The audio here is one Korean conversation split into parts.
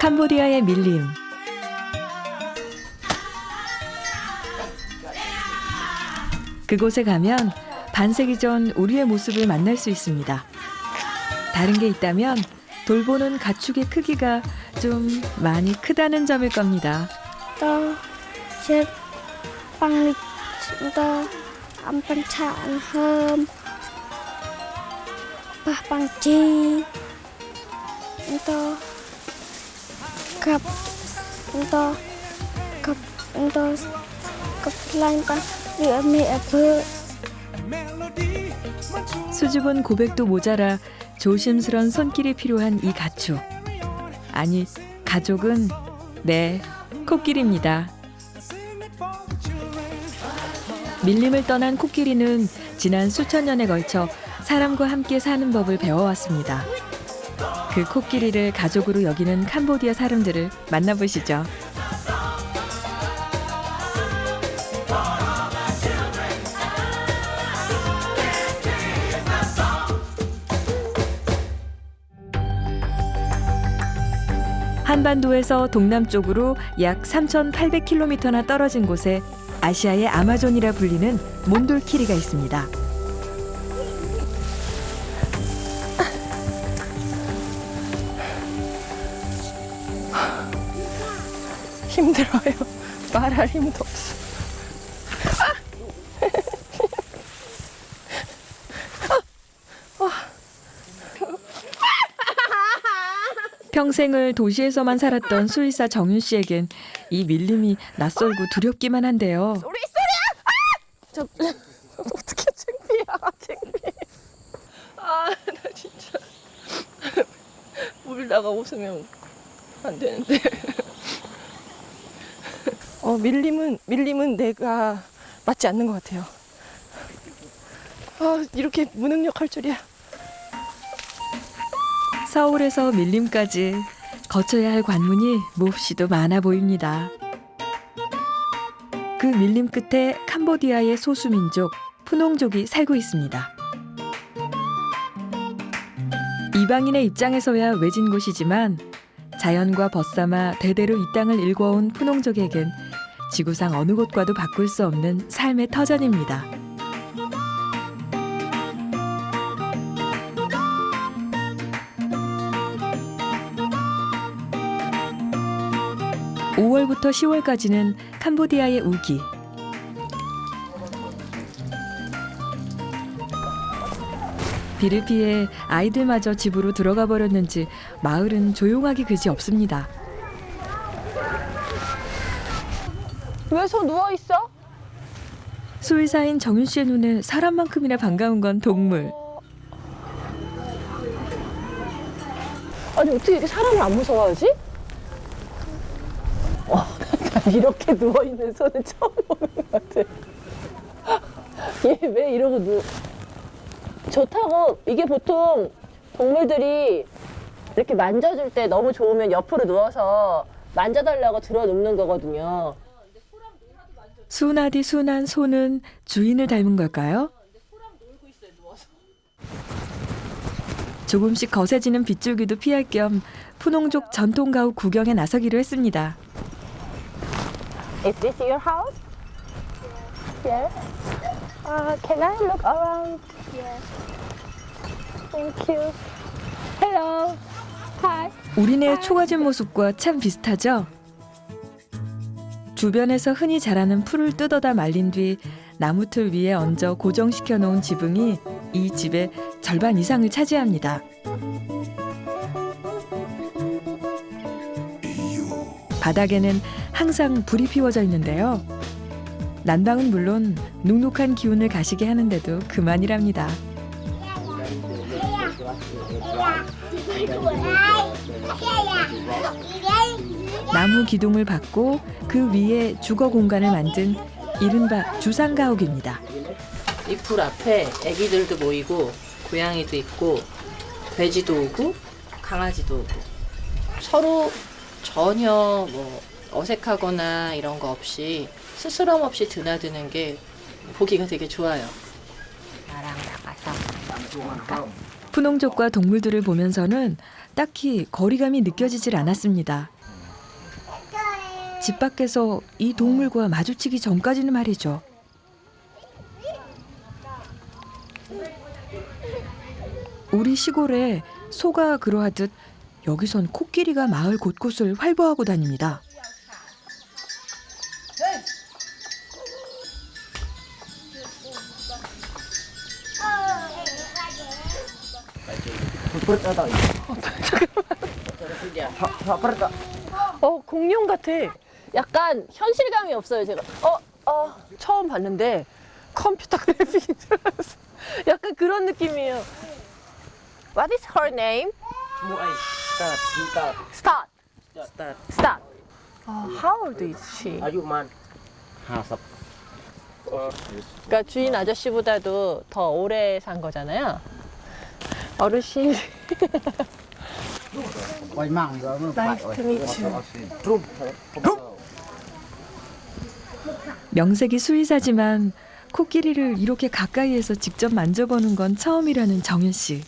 캄보디아의 밀림. 그곳에 가면 반세기 전 우리의 모습을 만날 수 있습니다. 다른 게 있다면 돌보는 가축의 크기가 좀 많이 크다는 점일 겁니다. 또 제 빵이 또 안방 차안 흠 빵지 또갑 라인 빵 위에 그 수줍은 고백도 모자라 조심스런 손길이 필요한 이 가축. 아니, 가족은 코끼리입니다. 밀림을 떠난 코끼리는 지난 수천 년에 걸쳐 사람과 함께 사는 법을 배워왔습니다. 그 코끼리를 가족으로 여기는 캄보디아 사람들을 만나보시죠. 한반도에서 동남쪽으로 약 3,800km나 떨어진 곳에 아시아의 아마존이라 불리는 몬돌키리가 있습니다. 힘들어요. 말할 힘도 없어. 평생을 도시에서만 살았던 수의사 정윤 씨에겐 이 밀림이 낯설고 두렵기만 한데요. 저 어떻게 창피해. 나 진짜 울다가 웃으면 안 되는데. 밀림은 내가 맞지 않는 것 같아요. 이렇게 무능력할 줄이야. 서울에서 밀림까지 거쳐야 할 관문이 몹시도 많아 보입니다. 그 밀림 끝에 캄보디아의 소수민족 푸농족이 살고 있습니다. 이방인의 입장에서야 외진 곳이지만 자연과 벗삼아 대대로 이 땅을 일궈온 푸농족에겐 지구상 어느 곳과도 바꿀 수 없는 삶의 터전입니다. (5월부터) (10월까지는) 캄보디아의 우기. 비를 피해 아이들마저 집으로 들어가 버렸는지 마을은 조용하기 그지없습니다. 왜 서 누워 있어? 수의사인 정윤 씨의 눈에 사람만큼이나 반가운 건 동물. 아니 어떻게 이렇게 사람을 안 무서워하지? 난 이렇게 누워 있는 소는 처음 보는 것 같아. 얘 왜 이러고 좋다고. 이게 보통 동물들이 이렇게 만져줄 때 너무 좋으면 옆으로 누워서 만져달라고 들어 눕는 거거든요. 순하디 순한 소는 주인을 닮은 걸까요? 조금씩 거세지는 빗줄기도 피할 겸 푸농족 전통 가옥 구경에 나서기로 했습니다. Is this your house? Yes. Can I look around? Yes. Thank you. Hello. Hi. 우리네 초가집 모습과 참 비슷하죠? 주변에서 흔히 자라는 풀을 뜯어다 말린 뒤 나무틀 위에 얹어 고정시켜 놓은 지붕이 이 집의 절반 이상을 차지합니다. 바닥에는 항상 불이 피워져 있는데요. 난방은 물론 눅눅한 기운을 가시게 하는데도 그만이랍니다. 나무 기둥을 박고 그 위에 주거 공간을 만든 이른바 주상가옥입니다. 이 불 앞에 애기들도 모이고 고양이도 있고 돼지도 오고 강아지도 오고 서로 전혀 뭐 어색하거나 이런 거 없이 스스럼 없이 드나드는 게 보기가 되게 좋아요. 나랑 나가서 푸농족과 동물들을 보면서는 딱히 거리감이 느껴지질 않았습니다. 집 밖에서 이 동물과 마주치기 전까지는 말이죠. 우리 시골에 소가 그러하듯 여기선 코끼리가 마을 곳곳을 활보하고 다닙니다. 공룡 같아. 약간 현실감이 없어요, 제가. 처음 봤는데 컴퓨터 그래픽인 줄 알았어. 약간 그런 느낌이에요. What is her name? Start. Start. How old is she? 아유만 50. 그러니까 주인 아저씨보다도 더 오래 산 거잖아요. 어르신. Nice to meet you. 명색이 수의사지만 코끼리를 이렇게 가까이에서 직접 만져보는 건 처음이라는 정윤 씨.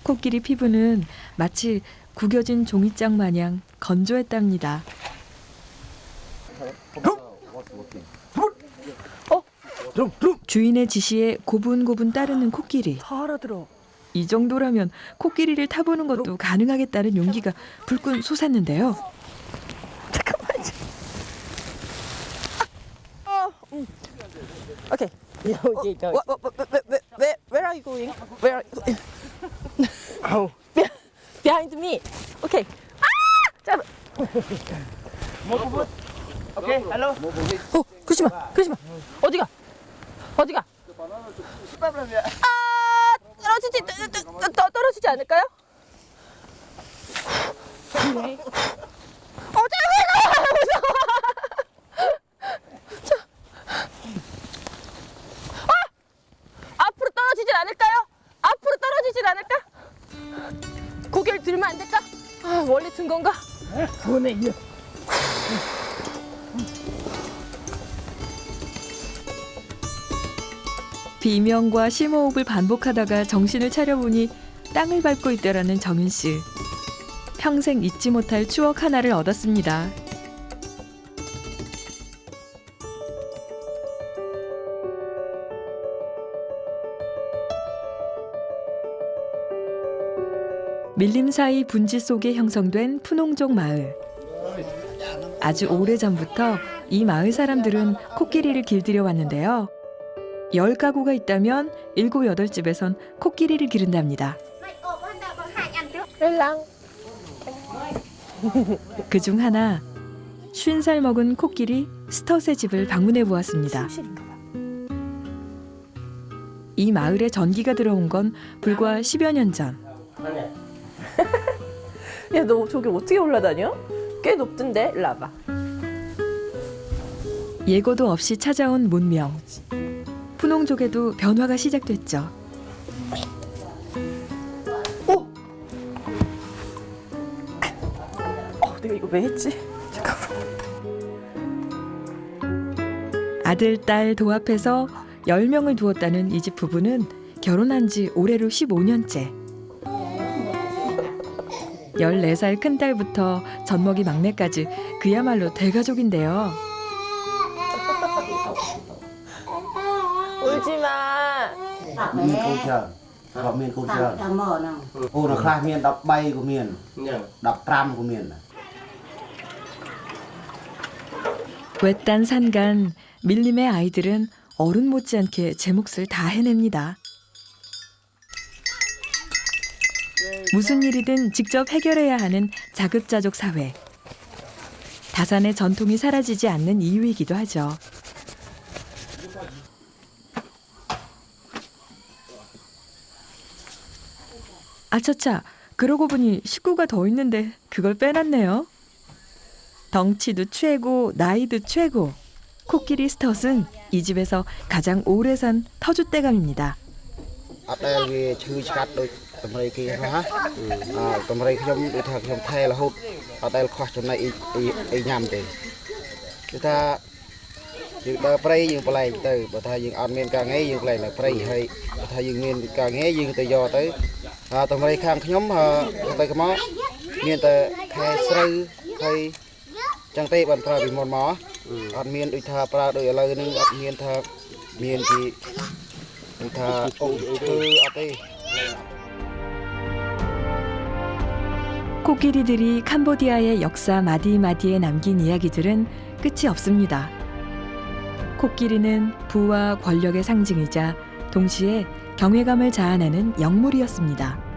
코끼리 피부는 마치 구겨진 종이장 마냥 건조했답니다. 주인의 지시에 고분고분 따르는 코끼리. 다 알아들어. 이 정도라면 코끼리를 타보는 것도 가능하겠다는 용기가 불끈 솟았는데요. Okay. Where are you going? Where are you going? Behind me. Okay. 아! 오케이, 헬로. 그러지 마. 그러지 마. 어디가? 어디가? 떨어지지 않을까요? 앞으로 떨어지질 않을까요? 앞으로 떨어지질 않을까? 고개를 들면 안 될까? 원래 든 건가? 비명과 심호흡을 반복하다가 정신을 차려보니 땅을 밟고 있더라는 정윤 씨. 평생 잊지 못할 추억 하나를 얻었습니다. 밀림 사이 분지 속에 형성된 푸농족 마을. 아주 오래전부터 이 마을 사람들은 코끼리를 길들여 왔는데요. 10가구가 있다면 7, 8집에선 코끼리를 기른답니다. 렐랑. 그중 하나 50살 먹은 코끼리 스텟의 집을 방문해 보았습니다. 이 마을에 전기가 들어온 건 불과 10여 년 전. 야, 너 저기 어떻게 올라다녀? 꽤 높던데? 일로 와봐. 예고도 없이 찾아온 문명. 푸농족에도 변화가 시작됐죠. 내가 이거 왜 했지? 잠깐만. 아들, 딸 도합해서 10명을 두었다는 이 집 부부는 결혼한 지 올해로 15년째. 14살 큰딸부터 젖먹이 막내까지 그야말로 대가족인데요. 울지 마. មានគូច្រើនគាត់មានគូច្រើនអូនខ្លះមាន13ក៏មាន15ក៏មាន 외딴 산간 밀림의 아이들은 어른 못지않게 제 몫을 다 해냅니다. 무슨 일이든 직접 해결해야 하는 자급자족 사회. 다산의 전통이 사라지지 않는 이유이기도 하죠. 아차차, 그러고 보니 식구가 더 있는데 그걸 빼놨네요. 덩치도 최고, 나이도 최고. 코끼리 스텟은 이 집에서 가장 오래 산 터줏대감입니다. អត់ដែលវាឈឺឆ្កាត់ដូចតម្រៃគេហ៎តម្រៃខ្ញុំដូចថាខ្ញុំថែរហូតអត់ដែលខុសចំណៃអីញ៉ាំទេគឺថាយើងដើរព្រៃយើងប្លែកទៅបើថាយើងអត់មានការងារយើងប្លែកនៅព្រៃហើយបើថាយើងមានការងារយើងទៅយកទៅតម្រៃខាងខ្ញុំទៅមកមានតែខែស្រូវហើយ จังเตะบันปลาบิมอนหมออัดเมียนอุทาปลาโดยอะไรนึงอัดเมียนทาเมียนที่อุทาโอ้คืออัดเต 코끼리들이 캄보디아의 역사 마디마디에 남긴 이야기들은 끝이 없습니다. 코끼리는 부와 권력의 상징이자 동시에 경외감을 자아내는 영물이었습니다.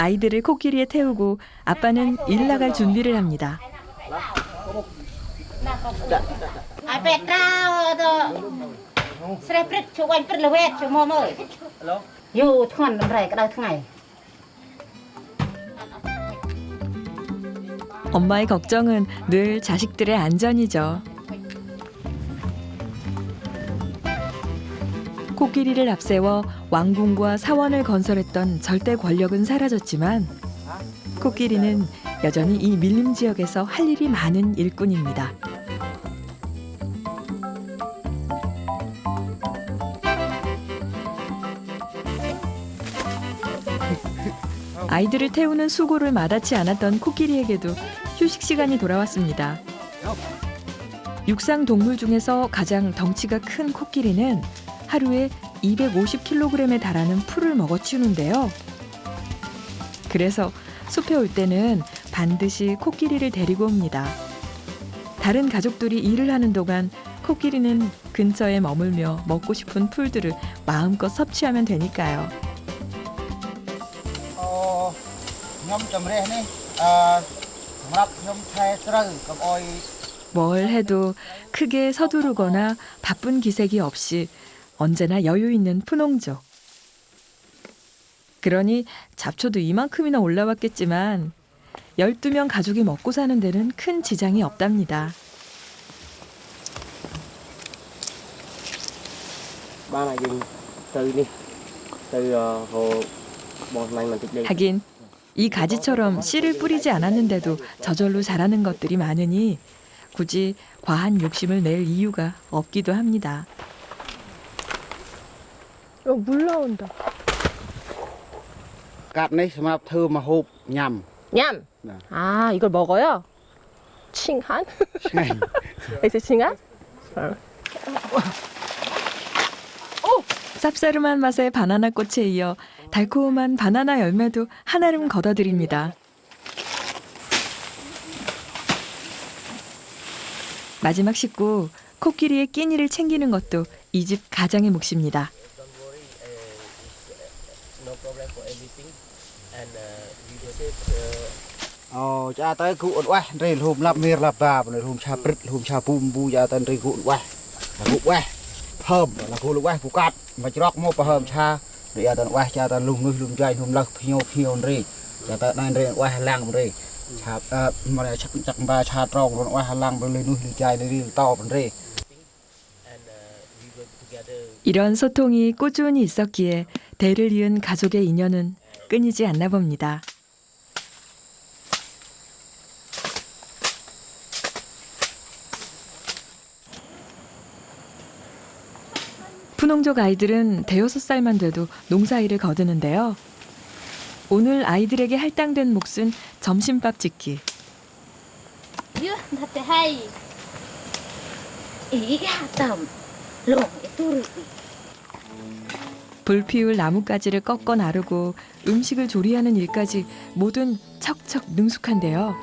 아이들을 코끼리에 태우고 아빠는 일 나갈 준비를 합니다. ai pet rau to sre prit chu quanh prit lewet chu mo ơi yu thon đầm rầy cái đauថ្ងៃ 엄마의 걱정은 늘 자식들의 안전이죠. 코끼리를 앞세워 왕궁과 사원을 건설했던 절대 권력은 사라졌지만 코끼리는 여전히 이 밀림 지역에서 할 일이 많은 일꾼입니다. 아이들을 태우는 수고를 마다치 않았던 코끼리에게도 휴식 시간이 돌아왔습니다. 육상 동물 중에서 가장 덩치가 큰 코끼리는 하루에 250kg에 달하는 풀을 먹어치우는데요. 그래서 숲에 올 때는 반드시 코끼리를 데리고 옵니다. 다른 가족들이 일을 하는 동안 코끼리는 근처에 머물며 먹고 싶은 풀들을 마음껏 섭취하면 되니까요. ខ្ញុំចម្រេះនេះសម្រាប់ខ្ញុំថែស្រូវកុំអោយ 뭘 해도 크게 서두르거나 바쁜 기색이 없이 언제나 여유 있는 푸농족. 그러니 잡초도 이만큼이나 올라왔겠지만 12명 가족이 먹고 사는 데는 큰 지장이 없답니다. 하긴 이 가지처럼 씨를 뿌리지 않았는데도 저절로 자라는 것들이 많으니 굳이 과한 욕심을 낼 이유가 없기도 합니다. 물 나온다. កាត់នេះសម្រាប់ធ្វើម្ហូបញ៉ាំ 냠. 네. 아 이걸 먹어요? 칭한? ឆ្ងាញ់ 에이스 칭한? 쌉싸름한 맛의 바나나 꽃에 이어 달콤한 바나나 열매도 한아름 걷어드립니다. 마지막 식구 코끼리의 끼니를 챙기는 것도 이 집 가장의 몫입니다.ចាទៅគូអត់វ៉េះរេលហូមឡាប់មេរឡាប់បាបហូមឆាព្រឹតហូមឆាពូមប៊ូយ៉ាទៅរេគូអត់វ៉េះគូវ៉េះเพิ่มละគូលវ៉េះពូកាត់មកច្រកមកបើហើមឆារេយ៉ាទៅវ៉េះចាទៅលុំនោះលុំចាយហូមលឹកភៀវភៀវរេចាទៅណែនរេវ៉េះឡាំងរេឆាមកឆាក់ចាក់បាឆាត្រង់វ៉េះឡាំងរេនោះលុំចាយរេតបរេ 이런 소통이 꾸준히 있었기에 대를 이은 가족의 인연은 끊이지 않나 봅니다. 푸농족 아이들은 대여섯 살만 돼도 농사일을 거두는데요. 오늘 아이들에게 할당된 몫은 점심밥 짓기. 유 나한테 하이 이야 땀 롱 뚜루 불 피울 나뭇가지를 꺾어 나르고 음식을 조리하는 일까지 뭐든 척척 능숙한데요.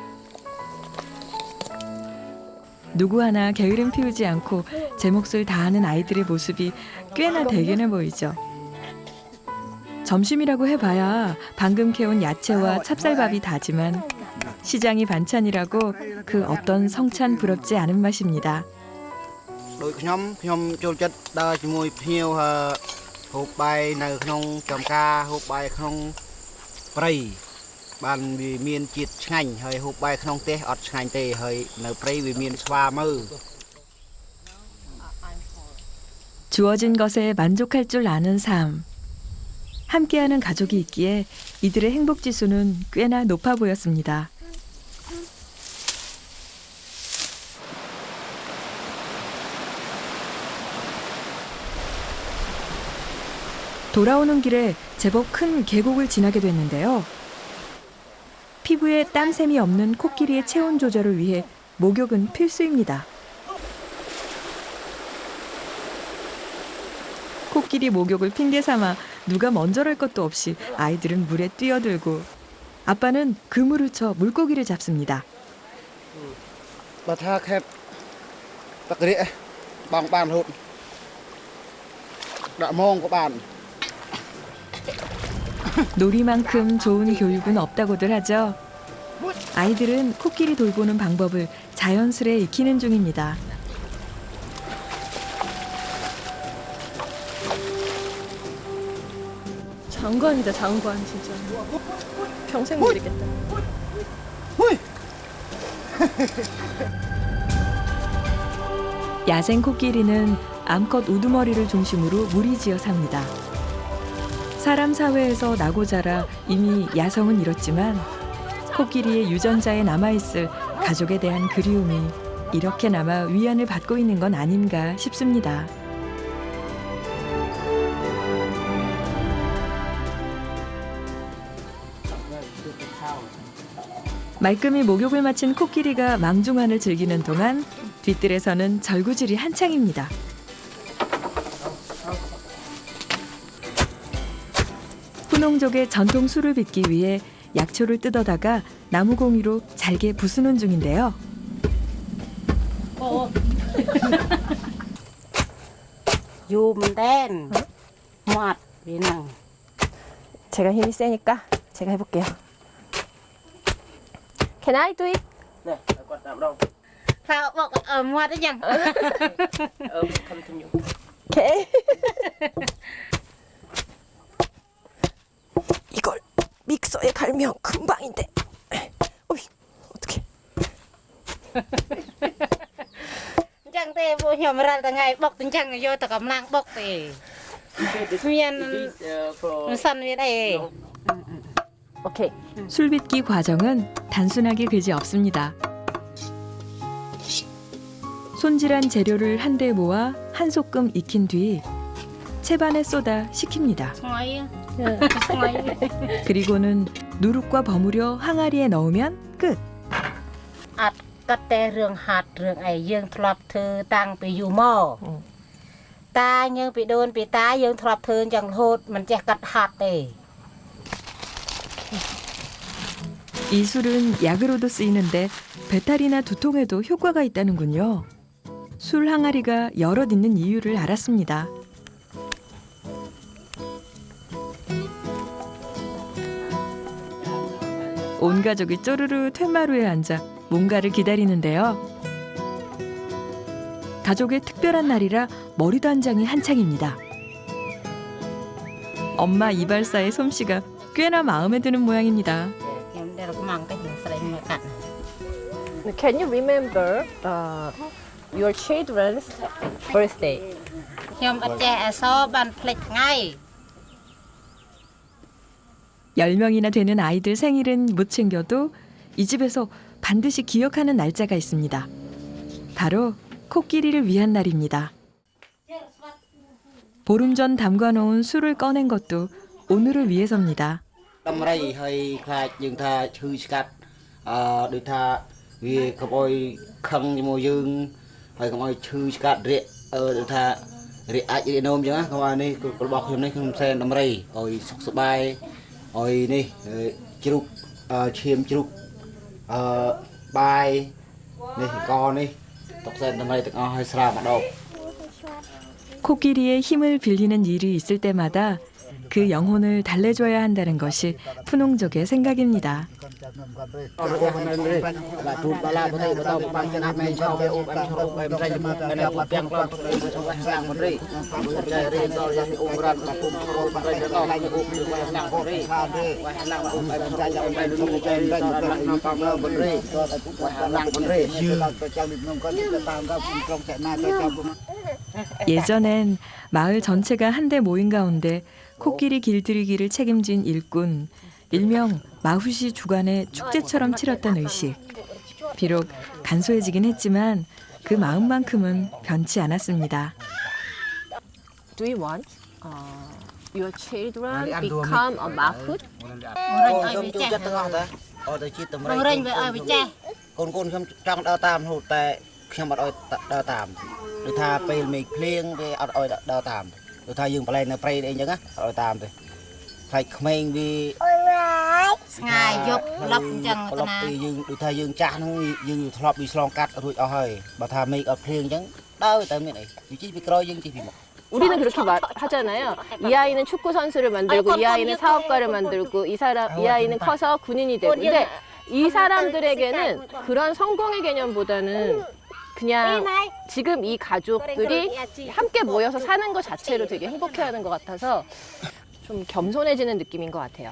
누구 하나 게으름 피우지 않고 제 몫을 다하는 아이들의 모습이 꽤나 대견해 보이죠. 점심이라고 해봐야 방금 캐온 야채와 찹쌀밥이 다지만 시장이 반찬이라고 그 어떤 성찬 부럽지 않은 맛입니다. ដោយខ្ញុំចូលចិត្តដើរជាមួយភ្ញៀវហូបបាយនៅក្នុងចំការហូបបាយក្នុងព្រៃបានវាមានជាតិឆ្ងាញ់ហើយហូបបាយក្នុងផ្ទះអត់ឆ្ងាញ់ទេហើយនៅព្រៃវាមានស្វាមើ 주어진 것에 만족할 줄 아는 삶. 함께하는 가족이 있기에 이들의 행복 지수는 꽤나 높아 보였습니다. 돌아오는 길에 제법 큰 계곡을 지나게 됐는데요. 피부에 땀샘이 없는 코끼리의 체온 조절을 위해 목욕은 필수입니다. 코끼리 목욕을 핑계 삼아 누가 먼저랄 것도 없이 아이들은 물에 뛰어들고 아빠는 그물을 쳐 물고기를 잡습니다. bà tha khép tắc rễ bằng bàn hụt đã mong của bạn. 놀이만큼 좋은 교육은 없다고들 하죠. 아이들은 코끼리 돌보는 방법을 자연스레 익히는 중입니다. 장관이다, 장관, 진짜. 평생 못 있겠다. 야생 코끼리는 암컷 우두머리를 중심으로 무리지어 삽니다. 사람 사회에서 나고 자라 이미 야성은 잃었지만 코끼리의 유전자에 남아있을 가족에 대한 그리움이 이렇게나마 위안을 받고 있는 건 아닌가 싶습니다. 말끔히 목욕을 마친 코끼리가 망중한을 즐기는 동안 뒤뜰에서는 절구질이 한창입니다. 푸농족의 전통 술을 빚기 위해 약초를 뜯어다가 나무공이로 잘게 부수는 중인데요. 요문댄 맛 위능. 제가 힘이 세니까 제가 해볼게요. Can I do it? Sao bọc 맛 đấy nhỉ? 오케이. 이걸 믹서에 갈면 금방인데. 어이, 어떡해. Chẳng thế vô hiểm ra từ ngày bọc tính chẳng vô từ cầm lang bọc thì miền sân với đây. 오케이. 술 빚기 과정은 단순하게 그지 없습니다. 손질한 재료를 한데 모아 한 소끔 익힌 뒤 채반에 쏟아 식힙니다. Ngói. 그리고는 누룩과 버무려 항아리에 넣으면 끝. ạt cắt tê rương hạt rương ấy dương thọp thư tăng bị dù mò ta nhưng bị đôn bị tá dương thọp thư chẳng hốt mình chỉ cắt hạt để 이 술은 약으로도 쓰이는데 배탈이나 두통에도 효과가 있다는군요. 술 항아리가 여럿 있는 이유를 알았습니다. 온 가족이 쪼르르 퇴마루에 앉아 뭔가를 기다리는데요. 가족의 특별한 날이라 머리도 한 장이 한창입니다. 엄마 이발사의 솜씨가 꽤나 마음에 드는 모양입니다. em đây là cái măng cái hình sợi mà cắt Can you remember your children's birthday? em bắt trẻ so bàn plek ngay 10명이나 되는 아이들 생일은 못 챙겨도 이 집에서 반드시 기억하는 날짜가 있습니다. 바로 코끼리를 위한 날입니다. 보름 전 담가놓은 술을 꺼낸 것도 오늘을 위해서입니다. Tâm rây hơi khai dương tha chư skat được tha vì cầm oi khăng như mùa dương hơi cầm oi chư skat rệ được tha rệ ai đi nôm chứ không ai này còn bọc hôm nay không xem tâm rây oi sọc sọc bay oi này chục chiêm chục bay này con này tóc xem tâm rây tự hơi s라 mà đâu. 코끼리의 힘을 빌리는 일이 있을 때마다 그 영혼을 달래줘야 한다는 것이 푸농족의 생각입니다. 예전엔 마을 전체가 한데 모인 가운데 코끼리 길들이기를 책임진 일꾼, 일명 마후시 주관의 축제처럼 치렀던 의식. 비록 간소해지긴 했지만 그 마음만큼은 변치 않았습니다. Do you want your children become a mahout? orang ai bị trẻ អត់ទៅជាតិតម្រៃ រឹងវាឲ្យវាចេះ កូនខ្ញុំចង់ដើរតាមរហូតតែខ្ញុំអត់ឲ្យដើរតាមដូចថាពេលមេឃភ្លៀងវាអត់ឲ្យដើរតាមដូចថាយើងបលែងនៅព្រៃអីចឹងណាអត់ឲ្យតាមទេខ្លាចក្មេងវា ស្ងាយយប់លប់អញ្ចឹង លប់ពីយើងដូចថាយើងចាស់ហ្នឹងយើងធ្លាប់វាឆ្លងកាត់រួចអស់ហើយបើថាមេឃអត់ភ្លៀងអញ្ចឹងដើរតែមានអីយើងជិះពីក្រោយយើងជិះពីមុខ 우리는 그렇게 하잖아요. 이 아이는 축구 선수를 만들고 이 아이는 사업가를 만들고 이 아이는 커서 군인이 되고. 근데 이 사람들에게는 그런 성공의 개념보다는 그냥 지금 이 가족들이 함께 모여서 사는 것 자체로 되게 행복해하는 것 같아서 좀 겸손해지는 느낌인 것 같아요.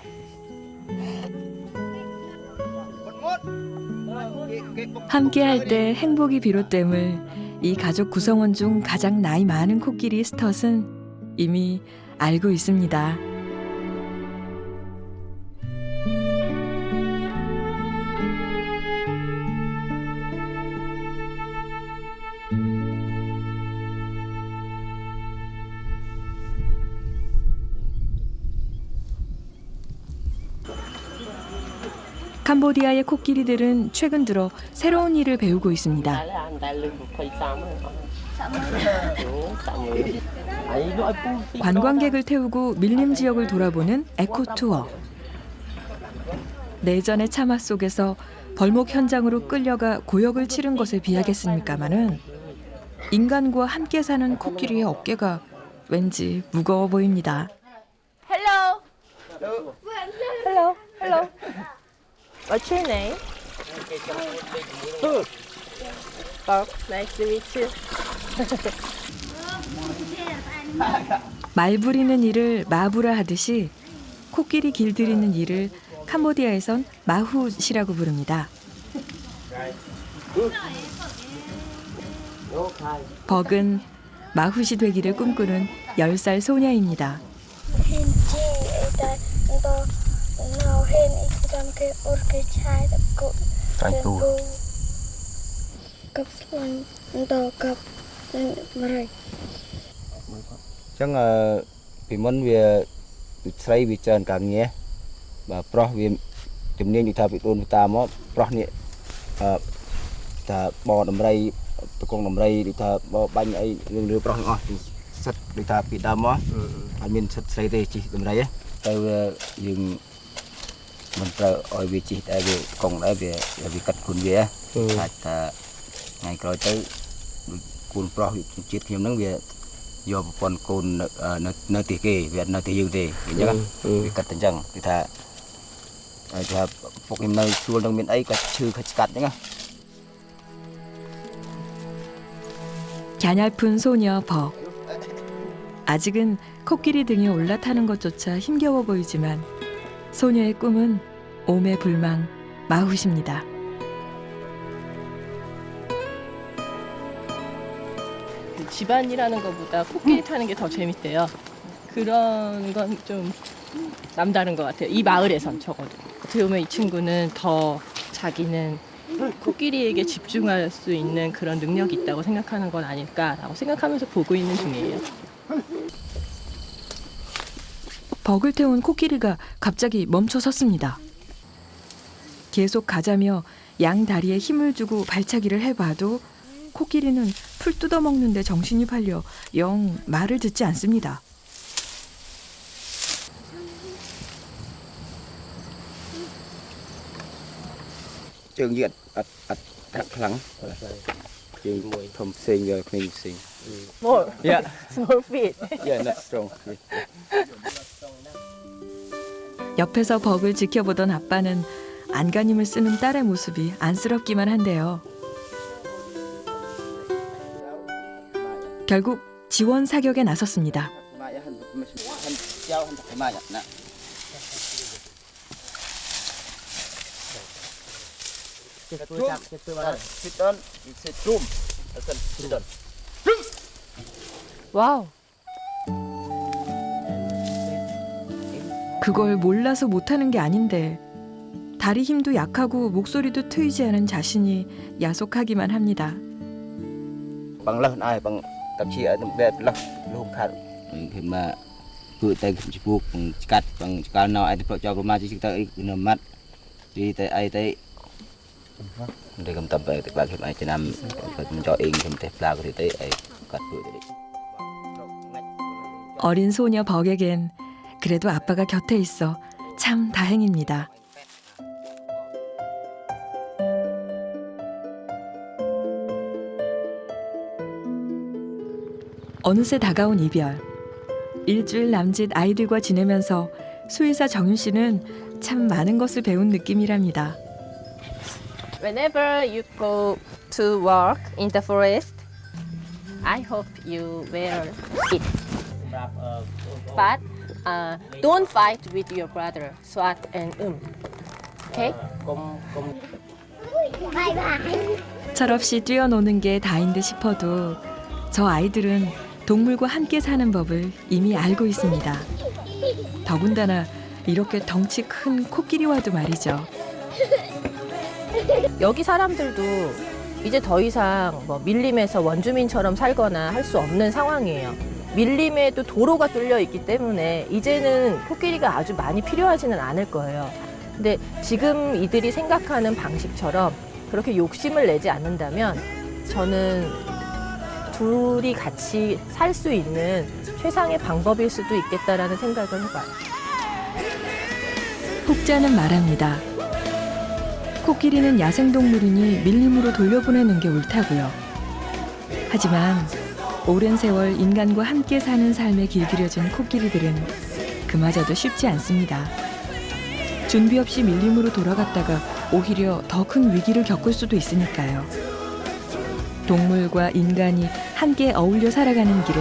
함께 할 때 행복이 비롯됨을 이 가족 구성원 중 가장 나이 많은 코끼리 스텟은 이미 알고 있습니다. 캄보디아의 코끼리들은 최근 들어 새로운 일을 배우고 있습니다. 관광객을 태우고 밀림 지역을 돌아보는 에코투어. 내전의 참화 속에서 벌목 현장으로 끌려가 고역을 치른 것에 비하겠습니까마는 인간과 함께 사는 코끼리의 어깨가 왠지 무거워 보입니다. Hello. Hello. Hello. What's your name? Bob. Nice to meet you. 말 부리는 일을 마부라 하듯이 코끼리 길들이는 일을 캄보디아에선 마훗이라고 부릅니다. 벅은 마훗이 되기를 꿈꾸는 10살 소녀입니다. chẳng vì muốn về xây vì trần càng nhé và pro vì chấm niên như thà bị tôn ta mó pro nhẹ ta bò đầm ray con đầm ray đi ta bò bánh ấy lừa pro ngõ sắt đi ta bị ta mó anh mình sắt xây đây chỉ đầm ray ấy tao dừng mình pro oi vì chỉ tại vì còn lại vì cắt cuốn về ta ngày rồi tới cuốn pro chết thêm nắng về do con côn nơi tỉ kê việt nơi tỉ dương tỉ nhá vì cắt từng chăng thì thà phục em nơi xuôi đông miền ấy cắt chư cắt nhá. 갸냘픈 소녀 벅. 아직은 코끼리 등에 올라타는 것조차 힘겨워 보이지만 소녀의 꿈은 오매불망 마훗입니다. 집안이라는 것보다 코끼리 타는 게 더 재밌대요. 그런 건 좀 남다른 것 같아요. 이 마을에선 적어도. 어떻게 보면 이 친구는 더 자기는 코끼리에게 집중할 수 있는 그런 능력이 있다고 생각하는 건 아닐까라고 생각하면서 보고 있는 중이에요. 벅을 태운 코끼리가 갑자기 멈춰 섰습니다. 계속 가자며 양 다리에 힘을 주고 발차기를 해봐도 코끼리는 풀 뜯어먹는데 정신이 팔려 영 말을 듣지 않습니다. Trường gì thật lắng trường thầm sinh rồi mình sinh Small. yeah Small feet. yeah not strong 옆에서 벅을 지켜보던 아빠는 안간힘을 쓰는 딸의 모습이 안쓰럽기만 한데요. 결국 지원 사격에 나섰습니다. 와우. 그걸 몰라서 못하는 게 아닌데 다리 힘도 약하고 목소리도 트이지 않은 자신이 야속하기만 합니다. bằng lần ai bằng tập chi ở đẹp lắm luôn thật khi mà vừa tay chỉ buộc cắt bằng cao nào ai thì cho cái ma chỉ tới nằm mắt đi tới ai tới đây cầm tập về tập làm ai cho năm cho yên không thể làm cái tới ai cắt đuôi đấy. 어린 소녀 벅에겐 그래도 아빠가 곁에 있어 참 다행입니다. 어느새 다가온 이별. 일주일 남짓 아이들과 지내면서 수의사 정윤 씨는 참 많은 것을 배운 느낌이랍니다. Whenever you go to work in the forest, I hope you wear it. But don't fight with your brother, Swat and Okay? 철없이 뛰어노는 게 다인 듯 싶어도 저 아이들은 동물과 함께 사는 법을 이미 알고 있습니다. 더군다나 이렇게 덩치 큰 코끼리와도 말이죠. 여기 사람들도 이제 더 이상 뭐 밀림에서 원주민처럼 살거나 할 수 없는 상황이에요. 밀림에도 도로가 뚫려 있기 때문에 이제는 코끼리가 아주 많이 필요하지는 않을 거예요. 근데 지금 이들이 생각하는 방식처럼 그렇게 욕심을 내지 않는다면 저는 둘이 같이 살 수 있는 최상의 방법일 수도 있겠다라는 생각을 해봐요. 혹자는 말합니다. 코끼리는 야생동물이니 밀림으로 돌려보내는 게 옳다고요. 하지만 오랜 세월 인간과 함께 사는 삶에 길들여진 코끼리들은 그마저도 쉽지 않습니다. 준비 없이 밀림으로 돌아갔다가 오히려 더 큰 위기를 겪을 수도 있으니까요. 동물과 인간이 함께 어울려 살아가는 길에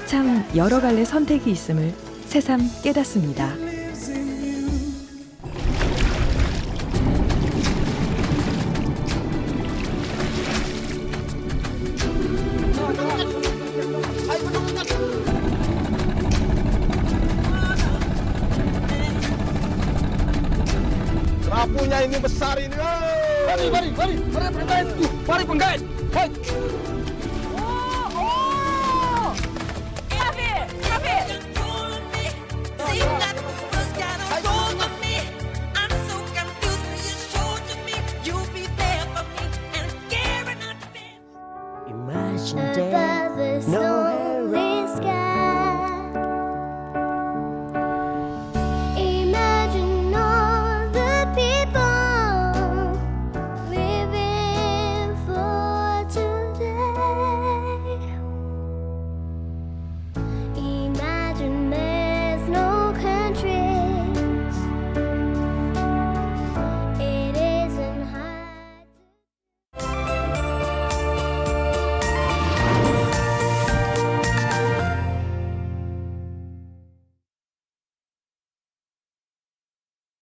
참 여러 갈래 선택이 있음을 새삼 깨닫습니다. Rapuhnya ini besar ini. Mari, mari, mari, mari, mari, mari, mari,